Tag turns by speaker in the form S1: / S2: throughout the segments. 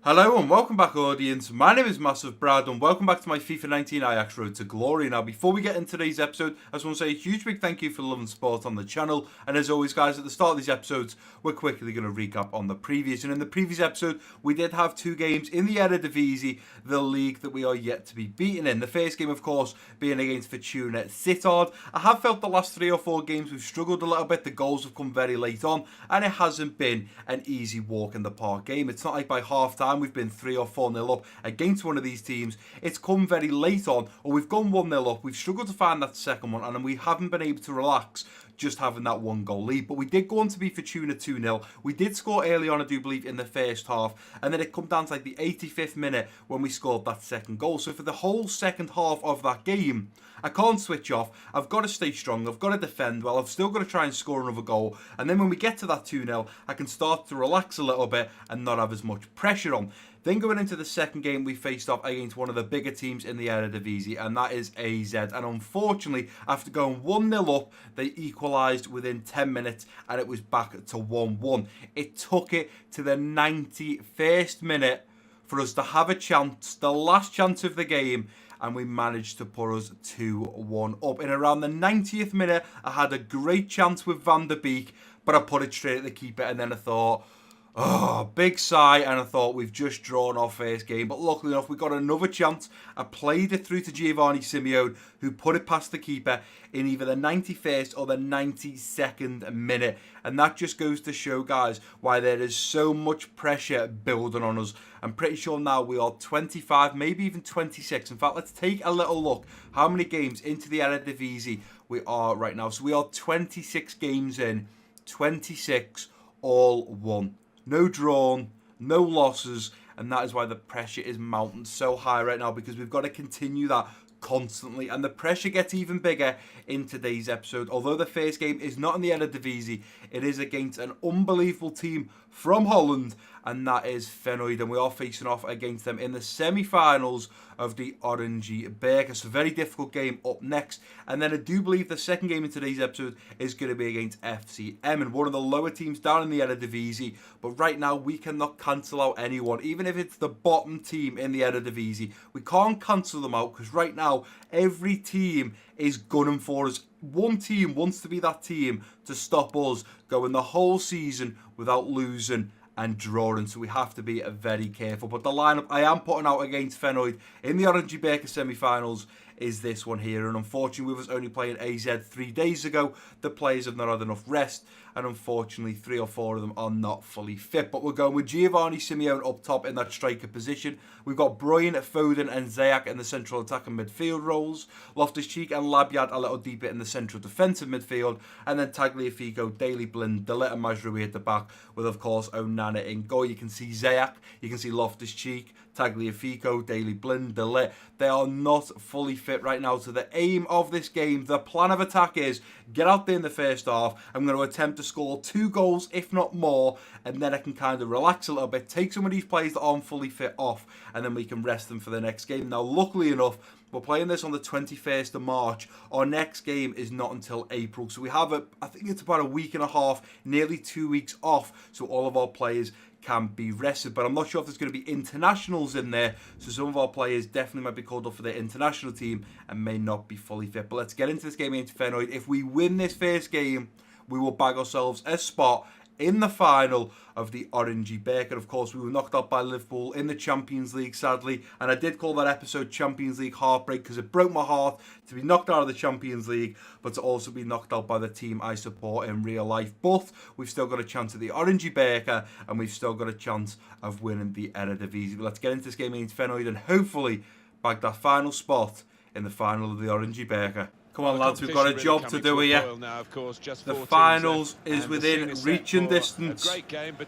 S1: Hello and welcome back, audience. My name is MassiveBrad and welcome back to my FIFA 19 Ajax Road to Glory. Now, before we get into today's episode, I just want to say a huge big thank you for the love and support on the channel. And as always, guys, at the start of these episodes, we're quickly going to recap on the previous. And in the previous episode, we did have two games in the Eredivisie, the league that we are yet to be beaten in. The first game, of course, being against Fortuna Sittard. I have felt the last 3 or 4 games we've struggled a little bit. The goals have come very late on, and it hasn't been an easy walk in the park game. It's not like by half time we've been 3 or 4-0 up against one of these teams. It's come very late on, or we've gone 1-0 up. We've struggled to find that second one, and we haven't been able to relax just having that 1-goal lead. But we did go on to beat Fortuna 2-0. We did score early on, I do believe, in the first half, and then it come down to like the 85th minute when we scored that second goal. So for the whole second half of that game, I can't switch off. I've got to stay strong. I've got to defend well. I've still got to try and score another goal. And then when we get to that 2-0, I can start to relax a little bit and not have as much pressure on. Then going into the second game, we faced off against one of the bigger teams in the Eredivisie, and that is AZ. And unfortunately, after going 1-0 up, they equalised within 10 minutes, and it was back to 1-1. It took it to the 91st minute for us to have a chance, the last chance of the game, and we managed to put us 2-1 up. In around the 90th minute, I had a great chance with Van der Beek, but I put it straight at the keeper, and then I thought, oh, big sigh, and I thought we've just drawn our first game. But luckily enough, we got another chance. I played it through to Giovanni Simeone, who put it past the keeper in either the 91st or the 92nd minute. And that just goes to show, guys, why there is so much pressure building on us. I'm pretty sure now we are 25, maybe even 26. In fact, let's take a little look how many games into the Eredivisie we are right now. So we are 26 games in, 26 all won. No drawn, no losses, and that is why the pressure is mounting so high right now, because we've got to continue that constantly, and the pressure gets even bigger in today's episode. Although the first game is not in the Eredivisie, it is against an unbelievable team from Holland, and that is Feyenoord, and we are facing off against them in the semi-finals of the Oranje Beker. So a very difficult game up next, and then I do believe the second game in today's episode is going to be against FCM, and one of the lower teams down in the Eredivisie. But right now we cannot cancel out anyone, even if it's the bottom team in the Eredivisie. We can't cancel them out, because right now every team is gunning for us. One team wants to be that team to stop us going the whole season without losing and drawing, so we have to be very careful. But the lineup I am putting out against Feyenoord in the Oranje Beker semi-finals is this one here, and unfortunately with us only playing AZ 3 days ago, the players have not had enough rest, and unfortunately 3 or 4 of them are not fully fit. But we're going with Giovanni Simeone up top in that striker position. We've got Bruyne, Foden and Ziyech in the central attack and midfield roles, Loftus-Cheek and Labyad a little deeper in the central defensive midfield, and then Tagliafico, Daley Blind, De Ligt and Mazraoui at the back, with of course Onana in goal. You can see Ziyech, you can see Loftus-Cheek, Tagliafico, Daley Blind, De Ligt. They are not fully fit right now. So the aim of this game, the plan of attack is get out there in the first half. I'm going to attempt to score 2 goals, if not more, and then I can kind of relax a little bit, take some of these players that aren't fully fit off, and then we can rest them for the next game. Now, luckily enough, we're playing this on the 21st of March. Our next game is not until April. So we have, I think it's about a week and a half, nearly 2 weeks off, so all of our players can be rested. But I'm not sure if there's going to be internationals in there, so some of our players definitely might be called up for their international team and may not be fully fit. But let's get into this game against Feyenoord. If we win this first game, we will bag ourselves a spot in the final of the Oranje Beker. Of course, we were knocked out by Liverpool in the Champions League, sadly, and I did call that episode Champions League Heartbreak because it broke my heart to be knocked out of the Champions League, but to also be knocked out by the team I support in real life. But we've still got a chance at the Oranje Beker, and we've still got a chance of winning the Eredivisie. But let's get into this game against Feyenoord and hopefully bag that final spot in the final of the Oranje Beker. Come on, lads, we've got a job to do here. The finals is within reaching distance.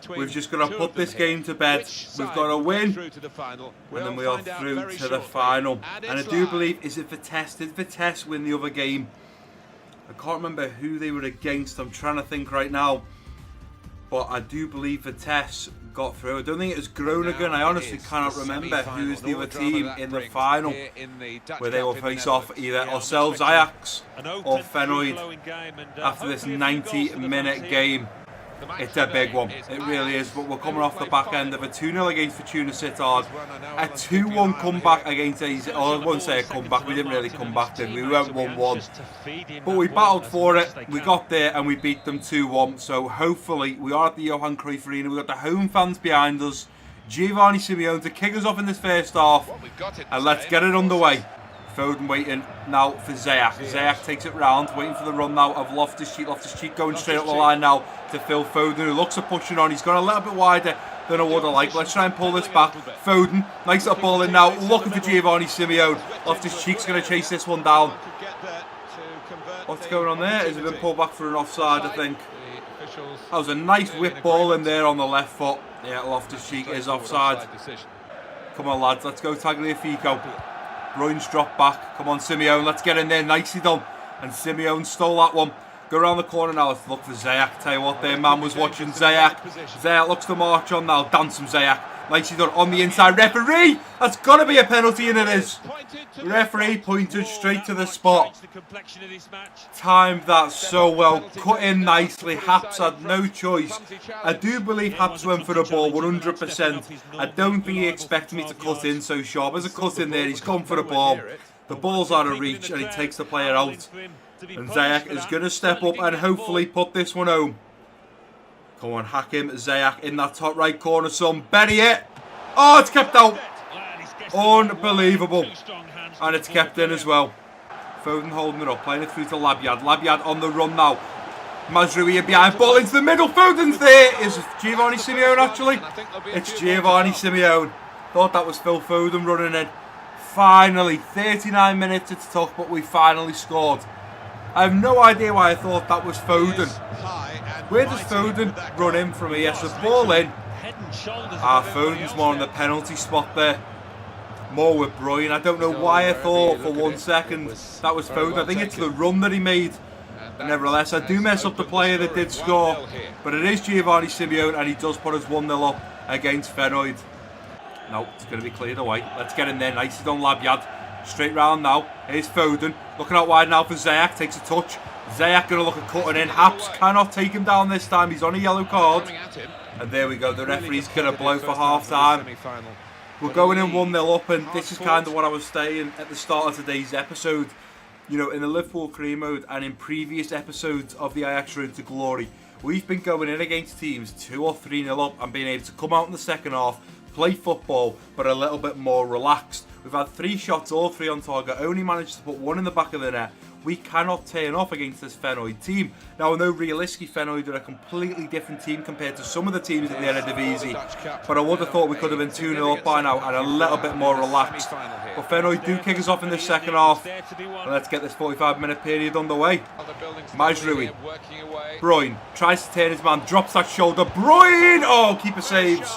S1: We've just got to put this game to bed. We've got to win, and then we are through to the final. And I do believe, is it Vitesse? Did Vitesse win the other game? I can't remember who they were against. I'm trying to think right now. But I do believe Vitesse got through. I don't think it was Groningen. I honestly cannot remember who was the other team in the final where they will face off either ourselves, Ajax, or Feyenoord after this 90-minute game. It's a big one. It really is. But we're coming off the back end of a 2-0 against Fortuna Sittard. A 2-1 comeback against AZ. Oh, I won't say a comeback. We didn't really come back, did we? We went 1-1. But we battled for it. We got there and we beat them 2-1. So hopefully we are at the Johan Cruyff Arena. We've got the home fans behind us. Giovanni Simeone to kick us off in this first half. And let's get it underway. Foden waiting now for Ziyech. Ziyech takes it round, waiting for the run now of Loftus-Cheek. Loftus-Cheek going straight up the line now to Phil Foden, who looks at pushing on. He's gone a little bit wider than I would have liked. Let's try and pull this back. Foden, nice up ball in now, looking for Giovanni Simeone. Loftus-Cheek's going to chase this one down. What's going on there? Has it been pulled back for an offside, I think? That was a nice whip ball in there on the left foot. Yeah, Loftus-Cheek is offside. Come on, lads, let's go Tagliafico. Bruins drop back. Come on, Simeone. Let's get in there. Nicely done. And Simeone stole that one. Go around the corner now. Let's look for Ziyech. Tell you what, their man was watching Ziyech. Ziyech looks to march on now. Dance from Ziyech. Nicely done on the inside. Referee! That's got to be a penalty, and it is. Referee pointed straight to the spot. Timed that so well. Cut in nicely. Haps had no choice. I do believe Haps went for the ball 100%. I don't think he expected me to cut in so sharp. There's a cut in there. He's gone for the ball. The ball's out of reach and he takes the player out. And Ziyech is going to step up and hopefully put this one home. Come on, Hakim Ziyech in that top right corner. Son, bury it. Oh, it's kept out. Unbelievable. And it's kept in as well. Foden holding it up, playing it through to Labyad. Labyad on the run now. Mazraoui behind, ball into the middle. Foden's there. Is it Giovanni Simeone actually? It's Giovanni Simeone. Thought that was Phil Foden running in. Finally, 39 minutes it took, but we finally scored. I have no idea why I thought that was Foden. Where does Foden run in from here? So ball in. Foden's more on the penalty spot there. More with Bruyne. I don't know why I thought for 1 second that was Foden. I think it's the run that he made. But nevertheless, I do mess up the player that did score. But it is Giovanni Simeone and he does put us 1-0 up against Feyenoord. No, it's going to be cleared away. Let's get in there. Nicely done, Labyad. Straight round now. Here's Foden. Looking out wide now for Ziyech. Takes a touch. Ziyech going to look at cutting in. Haps cannot take him down this time. He's on a yellow card. And there we go. The referee's going to blow for half time. We're going in 1-0 up, and this is kind of what I was saying at the start of today's episode. You know, in the Liverpool career mode and in previous episodes of the Ajax Road to Glory, we've been going in against teams 2 or 3-0 up and being able to come out in the second half, play football, but a little bit more relaxed. We've had 3 shots, all 3 on target, only managed to put 1 in the back of the net. We cannot turn off against this Feyenoord team. Now, I know realistically Feyenoord are a completely different team compared to some of the teams in the Eredivisie, but I would have thought we could have been 2-0 up by now and a little bit more relaxed. But Feyenoord do kick us off in the second half. And let's get this 45-minute period underway. Mazraoui. Bruyne tries to turn his man, drops that shoulder. Bruyne! Oh, keeper saves.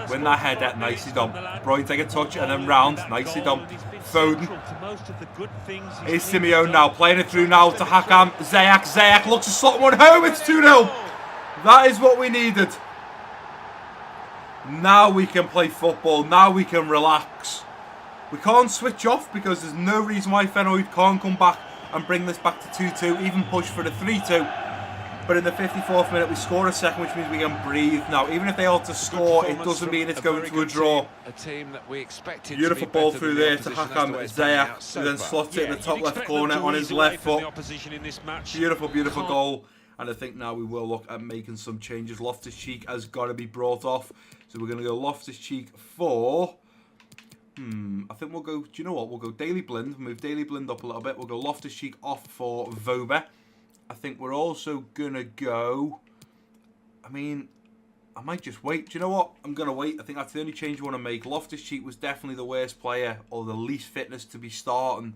S1: Win that header, nicely done. Bruyne take a touch and then round, nicely done. Foden. Here's Simeone now, playing it through now to Hakim Ziyech. Ziyech looks to slot one home, it's 2-0. That is what we needed. Now we can play football, now we can relax. We can't switch off because there's no reason why Feyenoord can't come back and bring this back to 2-2, even push for the 3-2. But in the 54th minute, we score a second, which means we can breathe. Now, even if they are to score, it doesn't mean it's going to a draw. Beautiful ball through there to Hakim Ziyech, who then slots it in the top left corner on his left foot. Beautiful, beautiful goal. And I think now we will look at making some changes. Loftus-Cheek has got to be brought off. So we're going to go Loftus-Cheek for... I think we'll go... Do you know what? We'll go Daley Blind. Move Daley Blind up a little bit. We'll go Loftus-Cheek off for Vobe. I think we're also going to go... I mean, I might just wait. Do you know what? I'm going to wait. I think that's the only change I want to make. Loftus-Cheek was definitely the worst player or the least fitness to be starting.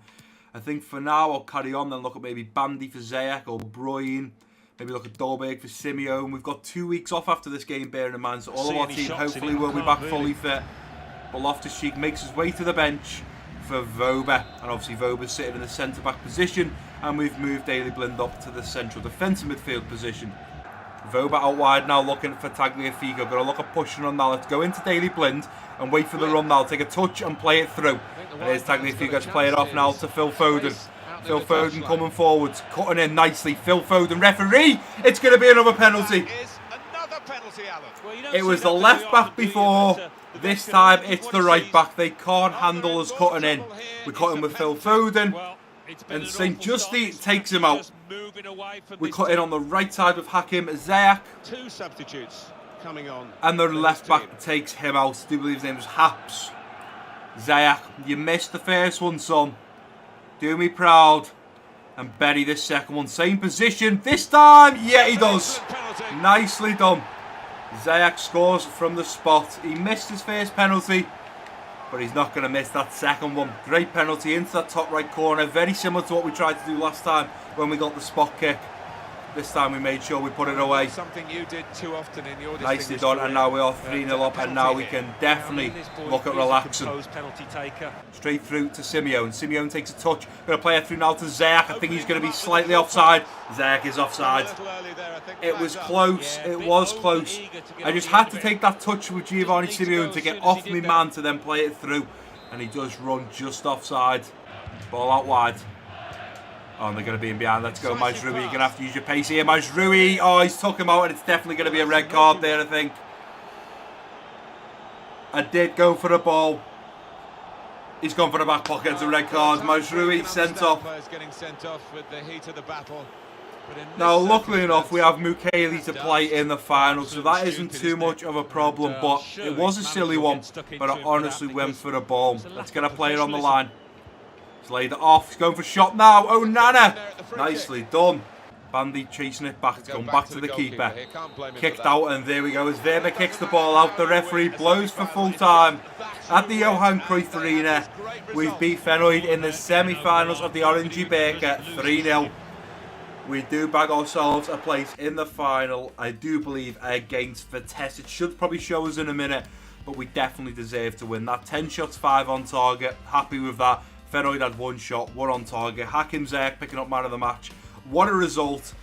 S1: I think for now I'll carry on then look at maybe Bandy for Ziyech or Bruyne. Maybe look at Dolberg for Simeone. We've got 2 weeks off after this game, bearing in mind. So all of our team hopefully will be back fully fit. But Loftus-Cheek makes his way to the bench for Vobe. And obviously Vobe's sitting in the centre-back position. And we've moved Daley Blind up to the central defensive midfield position. Vobe out wide now looking for Tagliafico. Got to look at pushing on now. Let's go into Daley Blind and wait for the run now. Take a touch and play it through. And here's Tagliafico to play it off now to Phil Foden. Phil Foden coming forwards, cutting in nicely. Phil Foden, referee! It's going to be another penalty. It was the left back before. This time it's the right back. They can't handle us cutting in. We cut in with Phil Foden. And St. Justy takes him out. We cut in on the right side with Hakim Ziyech.
S2: Two substitutes coming on.
S1: And the left back takes him out. I do believe his name was Haps. Ziyech, you missed the first one, son. Do me proud. And bury this second one. Same position. This time, yeah, he does. Nicely done. Ziyech scores from the spot. He missed his first penalty, but he's not going to miss that second one. Great penalty into that top right corner. Very similar to what we tried to do last time when we got the spot kick. This time we made sure we put it away.
S2: Something you did too often in your
S1: nicely done, and now we are 3-0 up, and now we can definitely look at relaxing. Straight through to Simeone. Simeone takes a touch. Going to play it through now to Ziyech. I think he's going to be slightly offside. Ziyech is offside. It was close. It was close. I just had to take that touch with Giovanni Simeone to get off my man to then play it through, and he does run just offside. Ball out wide. Oh, and they're going to be in behind. Let's go, Mazraoui. You're going to have to use your pace here. Mazraoui. Oh, he's took him out, and it's definitely going to be a red card there, I think. I did go for the ball. He's gone for the back pocket. It's a red card. Mazraoui sent off. Now, luckily enough, we have Mukiele to play in the final, so that isn't too much of a problem. But it was a silly one, but I honestly went for the ball. Let's get a player on the line. Laid it off. He's going for a shot now. Oh, Nana. Nicely done. Bandy chasing it back. It's going back to the keeper. Kicked out, and there we go. As Weber kicks the ball out, the referee blows for full time at the Johan Cruyff Arena. We've beat Feyenoord in the semi-finals of the Oranje Beker 3-0. We do bag ourselves a place in the final, I do believe, against Vitesse. It should probably show us in a minute, but we definitely deserve to win that. 10 shots, 5 on target. Happy with that. Feyenoord had 1 shot, 1 on target. Hakim Ziyech picking up man of the match. What a result.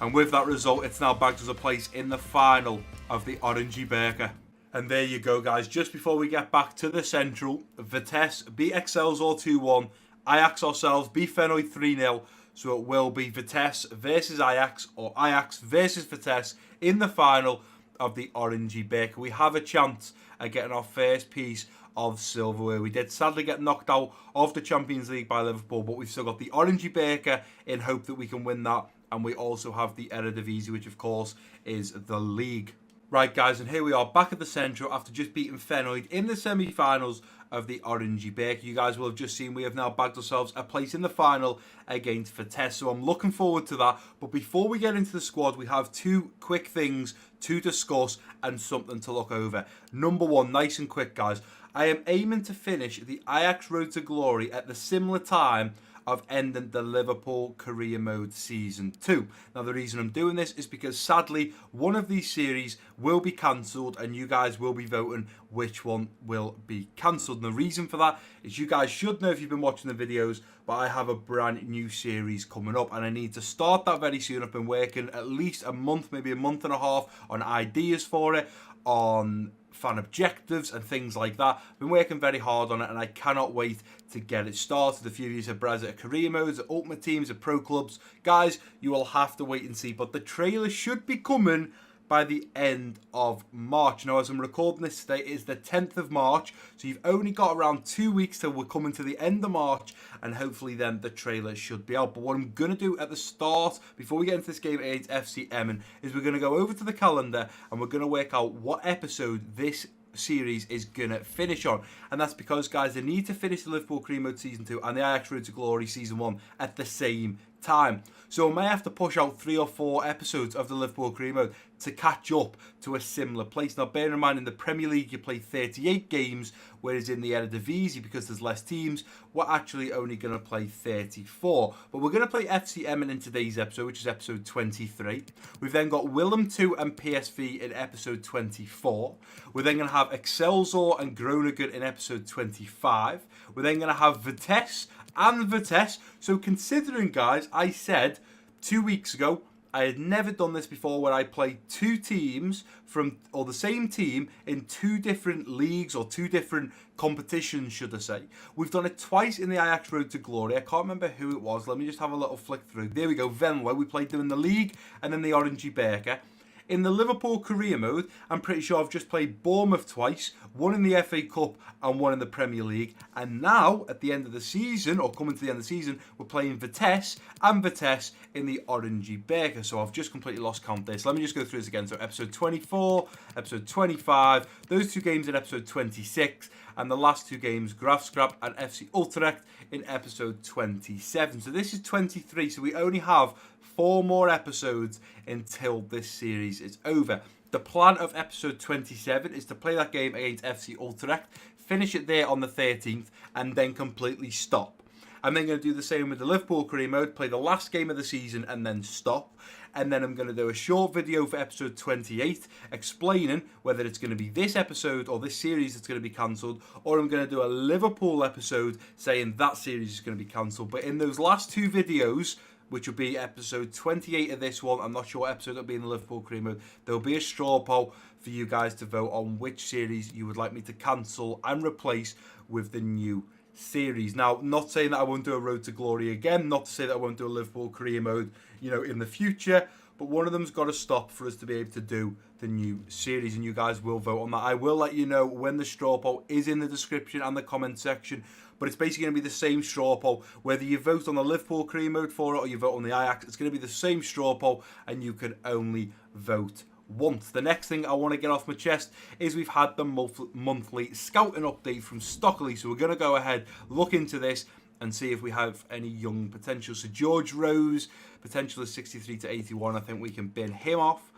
S1: And with that result, it's now bagged us a place in the final of the Oranje Beker. And there you go, guys. Just before we get back to the Central, Vitesse beat Excelsior 2-1. Ajax ourselves beat Feyenoord 3-0. So it will be Vitesse versus Ajax, or Ajax versus Vitesse in the final of the Oranje Beker. We have a chance at getting our first piece of silverware. We did sadly get knocked out of the Champions League by Liverpool, but we've still got the Oranje Beker in hope that we can win that. And we also have the Eredivisie, which of course is the league. Right, guys, and here we are back at the Central after just beating Feyenoord in the semi-finals of the Oranje Beker. You guys will have just seen we have now bagged ourselves a place in the final against Vitesse, so I'm looking forward to that. But before we get into the squad, we have 2 quick things to discuss and something to look over. Number 1, nice and quick, guys. I am aiming to finish the Ajax Road to Glory at the similar time of ending the Liverpool Career Mode Season 2. Now, the reason I'm doing this is because, sadly, one of these series will be cancelled, and you guys will be voting which one will be cancelled. And the reason for that is you guys should know if you've been watching the videos, but I have a brand new series coming up, and I need to start that very soon. I've been working at least a month, maybe a month and a half, on ideas for it, on fan objectives and things like that. I've been working very hard on it, and I cannot wait to get it started. A few of you have Braz at career modes, at ultimate teams, at pro clubs. Guys, you will have to wait and see, but the trailer should be coming by the end of March. Now, as I'm recording this today, it is the 10th of March, so you've only got around 2 weeks till we're coming to the end of March, and hopefully then the trailer should be out. But what I'm going to do at the start, before we get into this game against FC Emmen, is we're going to go over to the calendar, and we're going to work out what episode this series is going to finish on. And that's because, guys, they need to finish the Liverpool Career Mode Season 2 and the Ajax Road to Glory Season 1 at the same time. So I may have to push out 3 or 4 episodes of the Liverpool Career Mode to catch up to a similar place. Now, bear in mind, in the Premier League, you play 38 games, whereas in the Eredivisie, because there's less teams, we're actually only going to play 34. But we're going to play FC Emmen in today's episode, which is episode 23. We've then got Willem 2 and PSV in episode 24. We're then going to have Excelsior and Groningen in episode 25. We're then going to have Vitesse and Vitesse. So considering, guys, I said 2 weeks ago, I had never done this before, where I played 2 teams from, or the same team in 2 different leagues, or 2 different competitions, should I say. We've done it twice in the Ajax Road to Glory. I can't remember who it was. Let me just have a little flick through. There we go, Venlo. We played them in the league and in the Oranje Beker. In the Liverpool career mode, I'm pretty sure I've just played Bournemouth twice, one in the FA Cup and one in the Premier League. And now, at the end of the season, or coming to the end of the season, we're playing Vitesse and Vitesse in the Orangey Beker. So I've just completely lost count there. So let me just go through this again. So episode 24, episode 25, those two games in episode 26, and the last two games, Graafschap and FC Utrecht in episode 27. So this is 23, so we only have 4 more episodes until this series is over. The plan of episode 27 is to play that game against FC Utrecht, finish it there on the 13th, and then completely stop. I'm then going to do the same with the Liverpool career mode, play the last game of the season and then stop. And then I'm going to do a short video for episode 28 explaining whether it's going to be this episode or this series that's going to be cancelled, or I'm going to do a Liverpool episode saying that series is going to be cancelled. But in those last 2 videos, which will be episode 28 of this one, I'm not sure what episode it'll be in the Liverpool career mode, there'll be a straw poll for you guys to vote on which series you would like me to cancel and replace with the new series. Now, not saying that I won't do a Road to Glory again, not to say that I won't do a Liverpool career mode, in the future, but one of them's got to stop for us to be able to do the new series, and you guys will vote on that. I will let you know when the straw poll is in the description and the comment section, but it's basically going to be the same straw poll. Whether you vote on the Liverpool career mode for it or you vote on the Ajax, it's going to be the same straw poll, and you can only vote once. The next thing I want to get off my chest is we've had the monthly scouting update from Stockley, so we're going to go ahead, look into this, and see if we have any young potential. So George Rose, potential is 63 to 81. I think we can bin him off.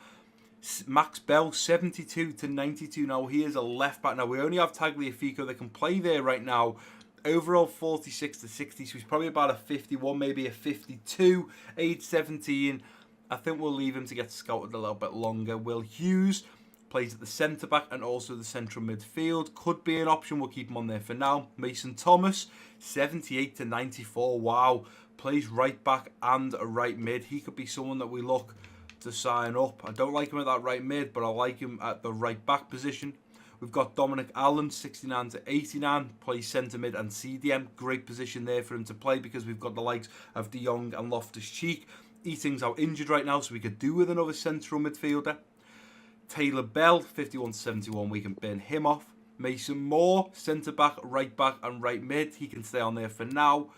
S1: Max Bell, 72 to 92. Now he is a left back. Now we only have Tagliafico that can play there right now. Overall 46 to 60, so he's probably about a 51, maybe a 52. Age 17. I think we'll leave him to get scouted a little bit longer. Will Hughes plays at the centre back and also the central midfield. Could be an option. We'll keep him on there for now. Mason Thomas, 78 to 94. Wow. Plays right back and a right mid. He could be someone that we look to sign up. I don't like him at that right mid, but I like him at the right back position. We've got Dominic Allen, 69 to 89. Plays centre mid and CDM. Great position there for him to play because we've got the likes of De Jong and Loftus-Cheek. Eating's out injured right now, so we could do with another central midfielder. Taylor Bell, 51 to 71, we can bin him off. Mason Moore, centre back, right back and right mid. He can stay on there for now.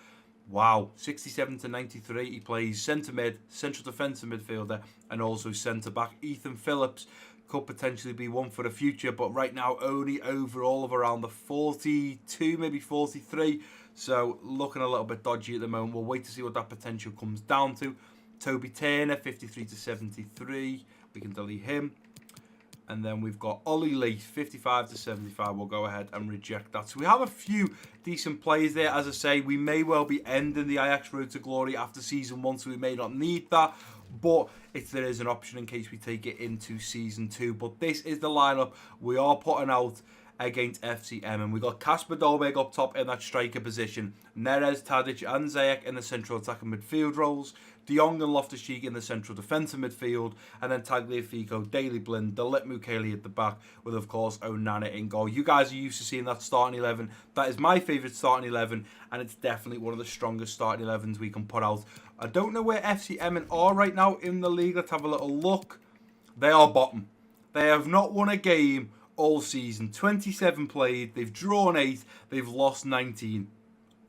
S1: Wow, 67 to 93. He plays centre mid, central defensive midfielder and also centre back. Ethan Phillips could potentially be one for the future, but right now only overall of around the 42, maybe 43. So looking a little bit dodgy at the moment. We'll wait to see what that potential comes down to. Toby Turner, 53 to 73. We can delete him. And then we've got Ollie Lee, 55 to 75. We'll go ahead and reject that. So we have a few decent players there. As I say, we may well be ending the Ajax Road to Glory after Season 1, so we may not need that. But there is an option in case we take it into Season 2. But this is the lineup we are putting out against FCM. And we've got Kasper Dolberg up top in that striker position. Neres, Tadic and Ziyech in the central attacking midfield roles. De Jong and Loftus-Cheek in the central defensive midfield, and then Tagliafico, Daley Blind, Dalit Mukiele at the back, with of course Onana in goal. You guys are used to seeing that starting 11. That is my favourite starting 11, and it's definitely one of the strongest starting 11s we can put out. I don't know where FCM are right now in the league. Let's have a little look. They are bottom. They have not won a game all season. 27 played, they've drawn 8, they've lost 19.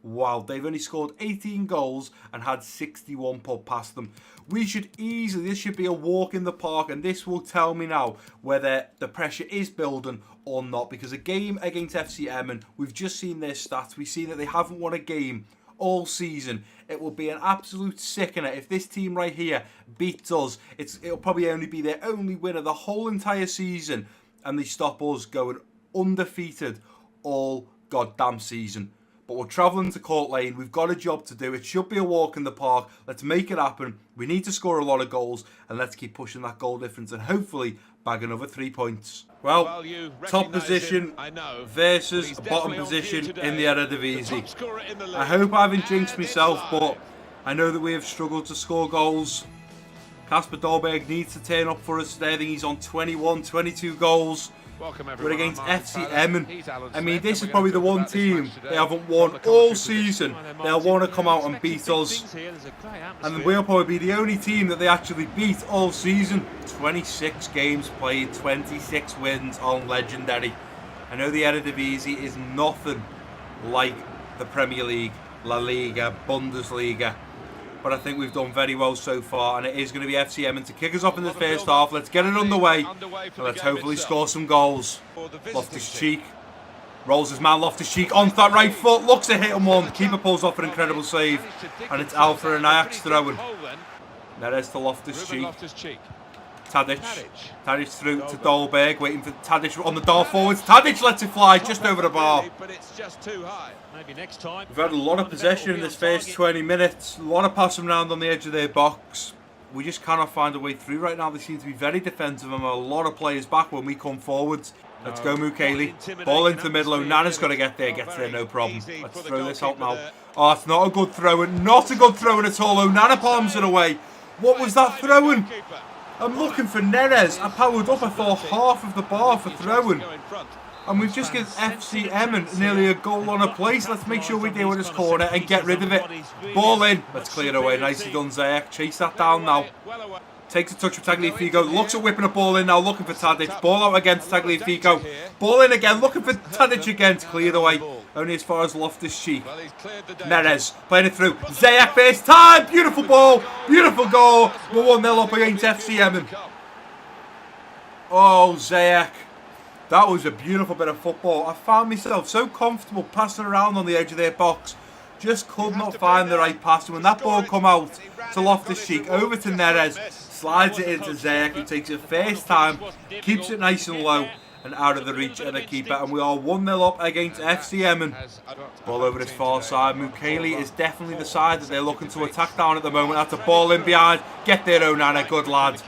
S1: Wow, they've only scored 18 goals and had 61 put past them. We should easily, this should be a walk in the park, and this will tell me now whether the pressure is building or not, because a game against FCM, and we've just seen their stats, we've seen that they haven't won a game all season. It will be an absolute sickener if this team right here beats us. It'll probably only be their only win of the whole entire season, and they stop us going undefeated all goddamn season. But we're travelling to Court Lane. We've got a job to do. It should be a walk in the park. Let's make it happen. We need to score a lot of goals, and let's keep pushing that goal difference and hopefully bag another 3 points. Well, top position versus bottom position in the Eredivisie. I hope I haven't jinxed myself, but I know that we have struggled to score goals. Kasper Dolberg needs to turn up for us today. I think he's on 21, 22 goals. We're against FC Emmen. I mean, this is probably the one team they haven't won all season. They'll want to come out and beat us. And we'll probably be the only team that they actually beat all season. 26 games played, 26 wins on Legendary. I know the Eredivisie is nothing like the Premier League, La Liga, Bundesliga. But I think we've done very well so far, and it is going to be FC Emmen to kick us off in the first half. Let's get it underway, and let's hopefully score some goals. Loftus-Cheek rolls his man Loftus-Cheek onto that right foot, looks to hit him one. Keeper pulls off an incredible save, and it's out for an Ajax throw-in. Neres to Loftus-Cheek. Tadic through to Dolberg, waiting for Tadic on the door forwards. Tadic lets it fly just over the bar. We've had a lot of possession in this first 20 minutes. A lot of passing around on the edge of their box. We just cannot find a way through right now. They seem to be very defensive and a lot of players back when we come forwards. Let's go Mukele. Ball into the middle. Onana's got to get there. Gets there, no problem. Let's throw this out now. Oh, it's not a good throw-in. Not a good throw-in at all. Onana palms it away. What was that throw-in? I'm looking for Neres. I powered up. I thought half of the bar for throwing. And we've just given FC Emmen nearly a goal on a place. Let's make sure we deal with this corner and get rid of it. Ball in. Let's clear it away. Nicely done, Ziyech. Chase that down now. Takes a touch with Tagliafico. Looks at whipping a ball in now. Looking for Tadic. Ball out against Tagliafico. Ball in again. Looking for Tadic again. It's cleared away. Only as far as Loftus-Cheek. Neres playing it through. Ziyech first time. Beautiful ball. Beautiful goal. We're 1-0 up against FC Emmen. Oh, Ziyech. That was a beautiful bit of football. I found myself so comfortable passing around on the edge of their box. Just could not find the right pass. And when that ball come out to Loftus-Cheek, over to Neres, slides it into Ziyech, who takes it first time, keeps it nice and low and out of the reach of the keeper. And we are 1-0 up against FC Emmen. Ball over this far side. Mukele is definitely the side that they're looking to attack down at the moment. That's a ball in behind. Get there, Onana. Good lad.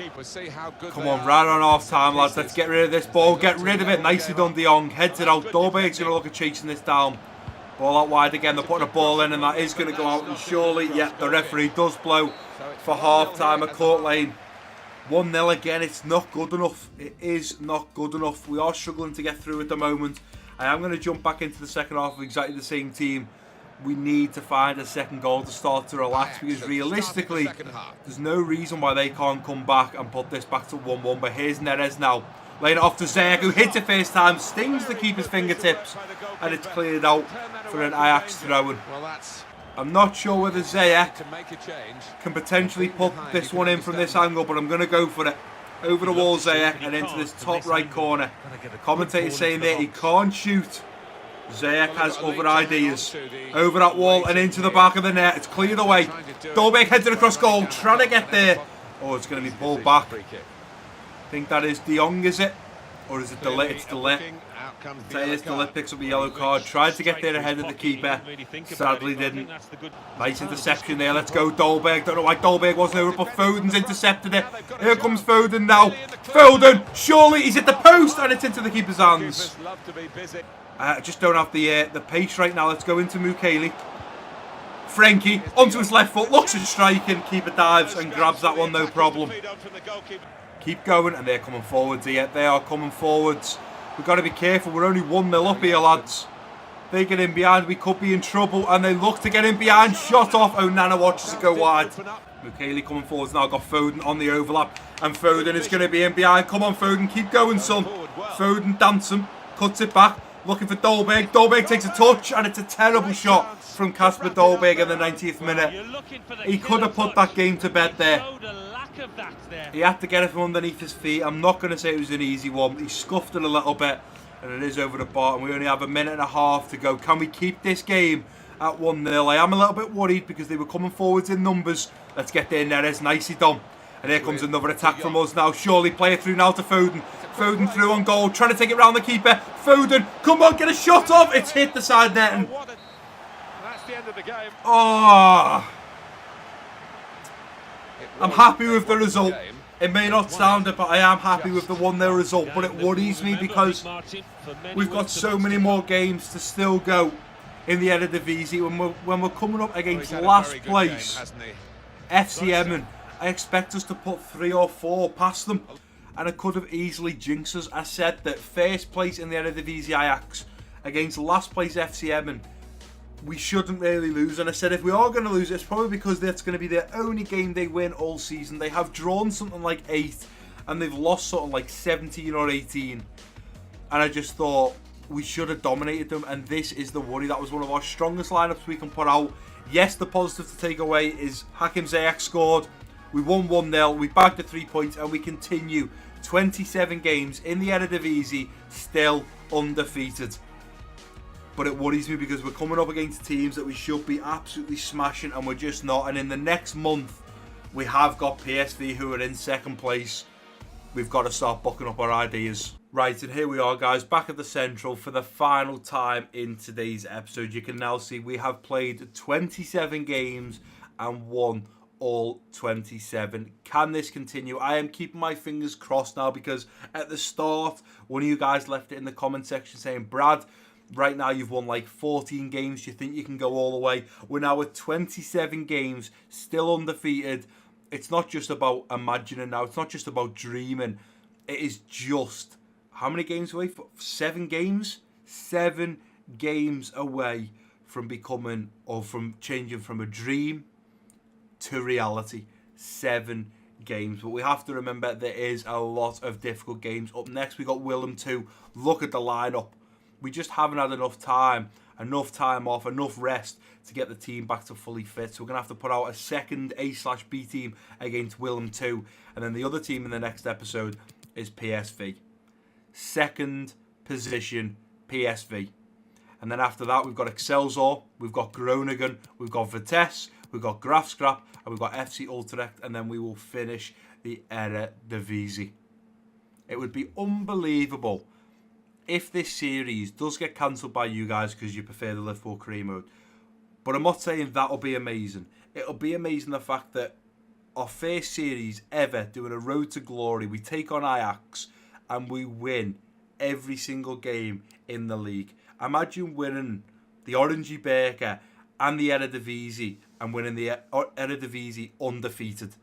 S1: Come on, right on half time, lads. Let's get rid of this ball. Get rid of it. Nicely done, De Jong. Heads it out. Dolberg's going to look at chasing this down. Ball out wide again. They're putting a ball in, and that is going to go out. And surely, yeah, the referee does blow for half time at Court Lane. 1-0 again. It's not good enough. It is not good enough. We are struggling to get through at the moment. I am going to jump back into the second half of exactly the same team. We need to find a second goal to start to relax, because realistically, there's no reason why they can't come back and put this back to 1-1. But here's Neres now, laying it off to Ziyech, who hits it first time, stings the keeper's fingertips, and it's cleared out for an Ajax throw-in. I'm not sure whether Ziyech can potentially put this one in from this angle, but I'm going to go for it. Over the wall, Ziyech, and into this top right corner. Commentator saying that he can't shoot. Ziyech has other ideas. Over that wall and into the back of the net. It's cleared away. Dolberg heads it across goal, trying to get there. Oh, it's going to be pulled back. I think that is De Jong, is it? Or is it De Ligt? It's De Ligt. De Ligt picks up a yellow card. Tried to get there ahead of the keeper. Sadly didn't. Nice interception there. Let's go Dolberg. Don't know why Dolberg wasn't over, but Foden's intercepted it. Here comes Foden now. Foden! Surely he's at the post, and it's into the keeper's hands. I just don't have the pace right now. Let's go into Mukele. Frankie onto his left foot. Looks at striking. Keeper dives and grabs that one, no problem. Keep going, and they're coming forwards here. They are coming forwards. We've got to be careful. We're only 1-0 up here, lads. They get in behind, we could be in trouble, and they look to get in behind. Shot off. Onana watches it go wide. Mukele coming forwards now. Got Foden on the overlap, and Foden is going to be in behind. Come on, Foden. Keep going, son. Foden dancing. Cuts it back. Looking for Dolberg. Dolberg takes a touch, and it's a terrible shot from Kasper Dolberg in the 90th minute. He could have put that game to bed there. He had to get it from underneath his feet. I'm not going to say it was an easy one. He scuffed it a little bit, and it is over the bar, and we only have a minute and a half to go. Can we keep this game at 1-0? I am a little bit worried because they were coming forwards in numbers. Let's get there, Neres. Nicely done. And here comes another attack from us now. Surely play it through now to Foden. Foden through on goal, trying to take it round the keeper. Foden, come on, get a shot off. It's hit the side netting. Oh, I'm happy with the result. It may not sound it, but I am happy with the 1-0 result. But it worries me because we've got so many more games to still go in the Eredivisie. When we're coming up against last place, FC Emmen, I expect us to put 3 or 4 past them. and it could have easily jinxed us. I said that first place in the Eredivisie Ajax against last place FC Emmen, we shouldn't really lose. And I said if we are going to lose, it's probably because that's going to be their only game they win all season. They have drawn something like 8 and they've lost something like 17 or 18. And I just thought we should have dominated them, and this is the worry. That was one of our strongest lineups we can put out. Yes, the positive to take away is Hakim Ziyech scored. We won 1-0, we bagged the 3 points, and we continue 27 games in the Eredivisie, still undefeated. But it worries me because we're coming up against teams that we should be absolutely smashing, and we're just not. And in the next month, we have got PSV, who are in second place. We've got to start booking up our ideas. Right, and here we are, guys, back at the Central for the final time in today's episode. You can now see we have played 27 games and won all 27. Can this continue? I am keeping my fingers crossed now, because at the start, one of you guys left it in the comment section saying, Brad, right now you've won like 14 games. Do you think you can go all the way? We're now at 27 games, still undefeated. It's not just about imagining now. It's not just about dreaming. It is just, how many games away? 7 games? 7 games away from becoming, or from changing from a dream to reality. 7 games. But we have to remember there is a lot of difficult games. Up next, we got Willem 2. Look at the lineup. We just haven't had enough time off, enough rest to get the team back to fully fit. So we're going to have to put out a second A/B team against Willem 2. And then the other team in the next episode is PSV. Second position, PSV. And then after that, we've got Excelsior, we've got Groningen, we've got Vitesse, we've got Graafschap, and we've got FC Utrecht. And then we will finish the Eredivisie. It would be unbelievable if this series does get cancelled by you guys because you prefer the Liverpool career mode. But I'm not saying that'll be amazing. It'll be amazing the fact that our first series ever doing a road to glory, we take on Ajax and we win every single game in the league. Imagine winning the Orangey Beker and the Eredivisie and winning the Eredivisie undefeated.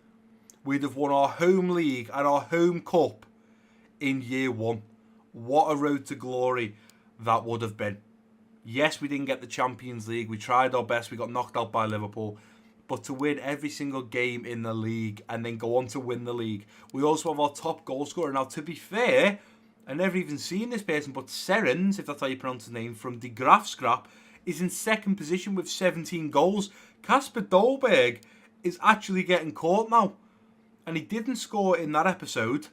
S1: We'd have won our home league and our home cup in year 1. What a road to glory that would have been. Yes, we didn't get the Champions League. We tried our best. We got knocked out by Liverpool. But to win every single game in the league and then go on to win the league. We also have our top goal scorer. Now, to be fair, I never even seen this person, but Serens, if that's how you pronounce his name, from the Graafschap, is in second position with 17 goals. Kasper Dolberg is actually getting caught now. And he didn't score in that episode.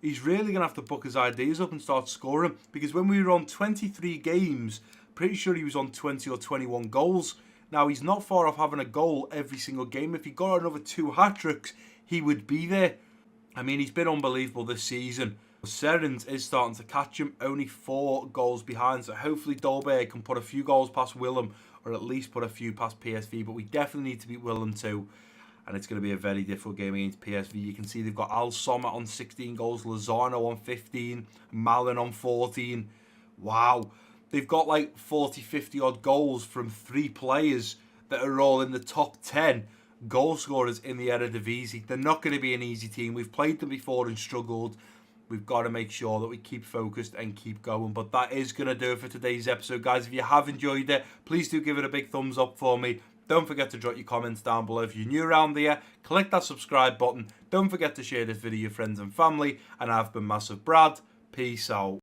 S1: He's really going to have to book his ideas up and start scoring. Because when we were on 23 games, pretty sure he was on 20 or 21 goals. Now, he's not far off having a goal every single game. If he got another 2 hat-tricks, he would be there. I mean, he's been unbelievable this season. Serens is starting to catch him, only 4 goals behind. So hopefully Dolberg can put a few goals past Willem, or at least put a few past PSV. But we definitely need to beat Willem too. And it's going to be a very difficult game against PSV. You can see they've got Al Sommer on 16 goals, Lozano on 15, Malin on 14. Wow. They've got like 40, 50 odd goals from 3 players that are all in the top 10 goal scorers in the Eredivisie. They're not going to be an easy team. We've played them before and struggled. We've got to make sure that we keep focused and keep going. But that is going to do it for today's episode, guys. If you have enjoyed it, please do give it a big thumbs up for me. Don't forget to drop your comments down below. If you're new around here, click that subscribe button. Don't forget to share this video with your friends and family. And I've been MassiveBrad. Peace out.